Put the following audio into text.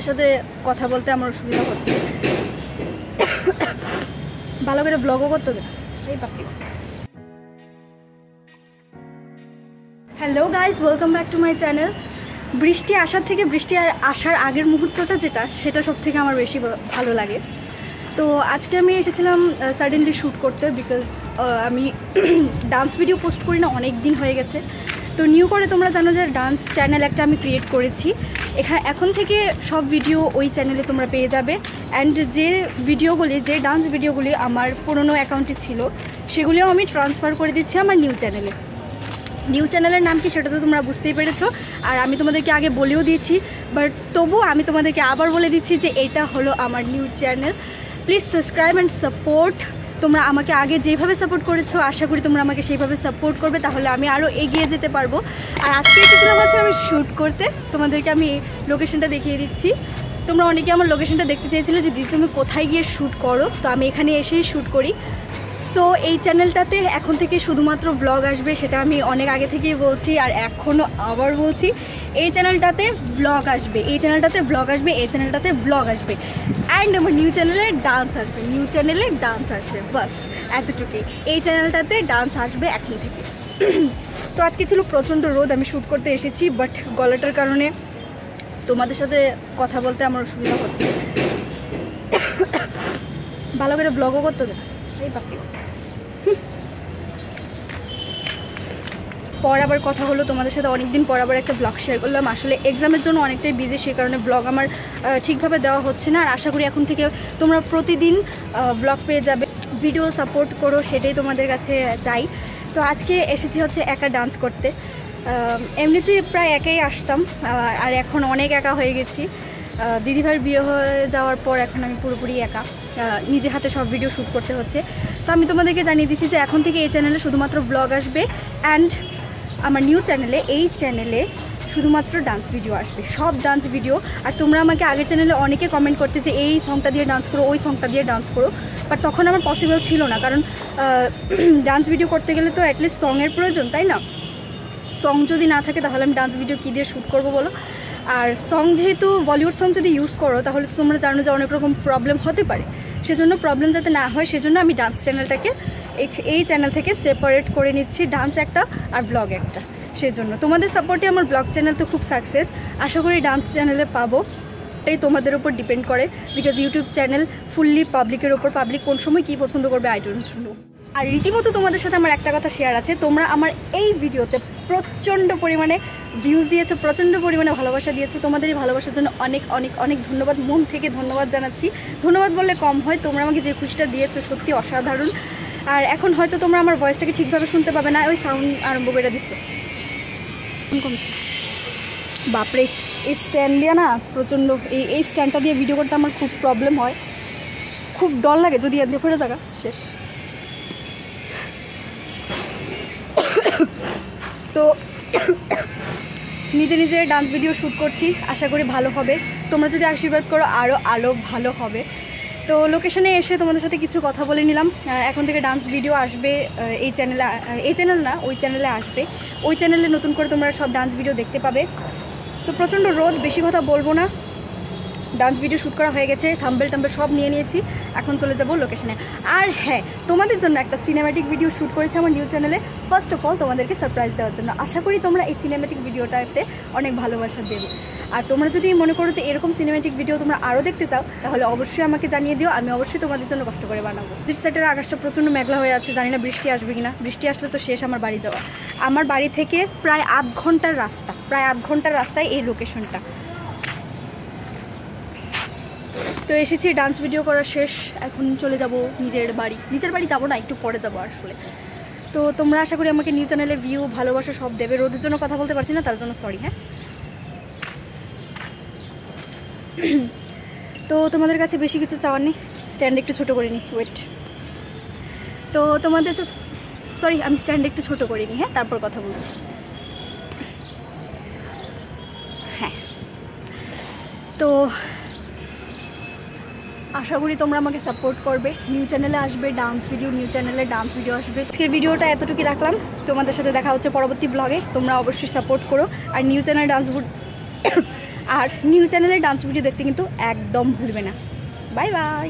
তোমাদের সাথে কথা বলতে আমার অসুবিধা হচ্ছে, ভালো করে ব্লগও করতে হবে। এই বাপরে। Hello guys, welcome back to my channel. বৃষ্টি আসার থেকে বৃষ্টি আসার আগের মুহূর্তটা সেটা সব থেকে আমার বেশি ভালো লাগে। তো আজকে আমি এসেছিলাম সাডেনলি শ্যুট করতে, বিকজ আমি ডান্স ভিডিও পোস্ট করি না, অনেক দিন হয়ে গেছে। তো নিউ করে তোমরা জানো যে ডান্স চ্যানেল একটা আমি ক্রিয়েট করেছি। এখন থেকে সব ভিডিও ওই চ্যানেলে তোমরা পেয়ে যাবে। অ্যান্ড যে ডান্স ভিডিওগুলি আমার পুরনো অ্যাকাউন্টে ছিল, সেগুলিও আমি ট্রান্সফার করে দিচ্ছি আমার নিউ চ্যানেলে। নিউ চ্যানেলের নাম কি সেটা তো তোমরা বুঝতেই পেরেছো, আর আমি তোমাদেরকে আগে বলেও দিয়েছি, বাট তবুও আমি তোমাদেরকে আবার বলে দিচ্ছি যে এটা হলো আমার new channel. Please subscribe and support. তোমরা আমাকে আগে যেভাবে সাপোর্ট করেছো, আশা করি তোমরা আমাকে সেইভাবে সাপোর্ট করবে, তাহলে আমি আরও এগিয়ে যেতে পারবো। আর আজকে এসেছিলাম হচ্ছে আমি শ্যুট করতে, তোমাদেরকে আমি লোকেশনটা দেখিয়ে দিচ্ছি। তোমরা অনেকে আমার লোকেশনটা দেখতে চেয়েছিলে যে দিদি তুমি কোথায় গিয়ে শ্যুট করো, তো আমি এখানে এসেই শ্যুট করি। সো এই চ্যানেলটাতে এখন থেকে শুধুমাত্র ব্লগ আসবে, সেটা আমি অনেক আগে থেকেই বলছি আর এখনও আবার বলছি। এই চ্যানেলটাতে ব্লগ আসবে, এই চ্যানেলটাতে ব্লগ আসবে, এই চ্যানেলটাতে ব্লগ আসবে। অ্যান্ড আমার নিউ চ্যানেলে ডান্স আসবে, নিউ চ্যানেলে ডান্স আসবে, বাস এতটুকুই। এই চ্যানেলটাতে ডান্স আসবে এখন থেকে। তো আজকে ছিল প্রচণ্ড রোদ, আমি শ্যুট করতে এসেছি, বাট গলাটার কারণে তোমাদের সাথে কথা বলতে আমার অসুবিধা হচ্ছে, ভালো করে ব্লগও করতে হবে। এই বাপরে। পর আবার কথা হলো তোমাদের সাথে, অনেকদিন পর আবার একটা ব্লগ শেয়ার করলাম। আসলে এক্সামের জন্য অনেকটাই বিজি, সে কারণে ব্লগ আমার ঠিকভাবে দেওয়া হচ্ছে না। আর আশা করি এখন থেকে তোমরা প্রতিদিন ব্লগ পেয়ে যাবে। ভিডিও সাপোর্ট করো, সেটাই তোমাদের কাছে চাই। তো আজকে এসেছি হচ্ছে একা ডান্স করতে। এমনিতে প্রায় একাই আসতাম, আর এখন অনেক একা হয়ে গেছি। দিদিভাইয়ের বিয়ে হয়ে যাওয়ার পর এখন আমি পুরোপুরি একা, নিজে হাতে সব ভিডিও শ্যুট করতে হচ্ছে। তো আমি তোমাদেরকে জানিয়ে দিচ্ছি যে এখন থেকে এই চ্যানেলে শুধুমাত্র ব্লগ আসবে। অ্যান্ড আমার নিউ চ্যানেলে, এই চ্যানেলে শুধুমাত্র ডান্স ভিডিও আসবে, সব ডান্স ভিডিও। আর তোমরা আমাকে আগের চ্যানেলে অনেকে কমেন্ট করতে যে এই সংটা দিয়ে ডান্স করো, ওই সংটা দিয়ে ডান্স করো, বাট তখন আমার পসিবল ছিল না, কারণ ডান্স ভিডিও করতে গেলে তো অ্যাটলিস্ট সঙের প্রয়োজন, তাই না? সং যদি না থাকে তাহলে আমি ডান্স ভিডিও কী দিয়ে শ্যুট করবো বলো? আর সং যেহেতু বলিউড সং যদি ইউজ করো, তাহলে তো তোমরা জানো যে অনেক রকম প্রবলেম হতে পারে। সেজন্য প্রবলেম যাতে না হয়, সেজন্য আমি ডান্স চ্যানেলটাকে এই চ্যানেল থেকে সেপারেট করে নিচ্ছি, ডান্স একটা আর ব্লগ একটা। সেজন্য তোমাদের সাপোর্টে আমার ব্লগ চ্যানেল তো খুব সাকসেস, আশা করি ডান্স চ্যানেলে পাবো। এই তোমাদের উপর ডিপেন্ড করে, বিকজ ইউটিউব চ্যানেল ফুললি পাবলিকের ওপর, পাবলিক কোন সময় কী পছন্দ করবে আই ডোন্ট নো। আর রীতিমতো তোমাদের সাথে আমার একটা কথা শেয়ার আছে, তোমরা আমার এই ভিডিওতে প্রচণ্ড পরিমাণে ভিউজ দিয়েছো, প্রচণ্ড পরিমাণে ভালোবাসা দিয়েছো। তোমাদের এই ভালোবাসার জন্য অনেক অনেক অনেক ধন্যবাদ, মন থেকে ধন্যবাদ জানাচ্ছি। ধন্যবাদ বললে কম হয়, তোমরা আমাকে যে খুশিটা দিয়েছো সত্যি অসাধারণ। আর এখন হয়তো তোমরা আমার ভয়েসটাকে ঠিকভাবে শুনতে পাবে না, ওই সাউন্ড আরম্ভ করে দিচ্ছে কমছে। বাপরে, এই স্ট্যান্ড দিয়ে না প্রচণ্ড, এই স্ট্যান্ডটা দিয়ে ভিডিও করতে আমার খুব প্রবলেম হয়, খুব ডর লাগে যদি এর দিয়ে ফেরে জায়গা শেষ। তো নিজে নিজে ডান্স ভিডিও শ্যুট করছি, আশা করি ভালো হবে। তোমরা যদি আশীর্বাদ করো আরও ভালো হবে। তো লোকেশনে এসে তোমাদের সাথে কিছু কথা বলে নিলাম। এখন থেকে ডান্স ভিডিও আসবে এই চ্যানেলে, এই চ্যানেল না ওই চ্যানেলে আসবে। ওই চ্যানেলে নতুন করে তোমরা সব ডান্স ভিডিও দেখতে পাবে। তো প্রচণ্ড রোদ, বেশি কথা বলবো না। ডান্স ভিডিও শ্যুট করা হয়ে গেছে, থাম্বেল সব নিয়ে নিয়েছি, এখন চলে যাব লোকেশনে। আর হ্যাঁ, তোমাদের জন্য একটা সিনেম্যাটিক ভিডিও শ্যুট করেছি আমার নিউ চ্যানেলে, ফার্স্ট অফ অল তোমাদেরকে সারপ্রাইজ দেওয়ার জন্য। আশা করি তোমরা এই সিনেম্যাটিক ভিডিওটাতে অনেক ভালোবাসা দেবে। আর তোমরা যদি মনে করো যে এরকম সিনেম্যাটিক ভিডিও তোমরা আরও দেখতে চাও, তাহলে অবশ্যই আমাকে জানিয়ে দিও, আমি অবশ্যই তোমাদের জন্য কষ্ট করে বানাবো। জিট সাইডের আকাশটা প্রচণ্ড মেঘলা হয়ে আছে, জানি না বৃষ্টি আসবে কিনা। বৃষ্টি আসলে তো শেষ আমার বাড়ি যাওয়া। আমার বাড়ি থেকে প্রায় আধ ঘন্টার রাস্তায় এই লোকেশনটা। তো এসেছি, ডান্স ভিডিও করা শেষ, এখন চলে যাব নিজের বাড়ি যাবো না, একটু পরে যাবো আসলে। তো তোমরা আশা করি আমাকে নিউ চ্যানেলে ভিউ ভালোবাসা সব দেবে। রোদের জন্য কথা বলতে পারছি না, তার জন্য সরি। হ্যাঁ, তো তোমাদের কাছে বেশি কিছু চাওয়ার নেই, স্ট্যান্ড একটু ছোটো করে নিই, ওয়েট। তো তোমাদের সরি, আমি স্ট্যান্ড একটু ছোটো করে নিই, হ্যাঁ, তারপর কথা বলছি। হ্যাঁ, তো আশা করি তোমরা আমাকে সাপোর্ট করবে। নিউ চ্যানেলে আসবে ডান্স ভিডিও, নিউ চ্যানেলে ডান্স ভিডিও আসবে। আজকের ভিডিওটা এতটুকুই রাখলাম, তোমাদের সাথে দেখা হচ্ছে পরবর্তী ব্লগে। তোমরা অবশ্যই সাপোর্ট করো। আর নিউ চ্যানেল আর নিউ চ্যানেলে ডান্স ভিডিও দেখতে কিন্তু একদম ভুলবে না। Bye bye.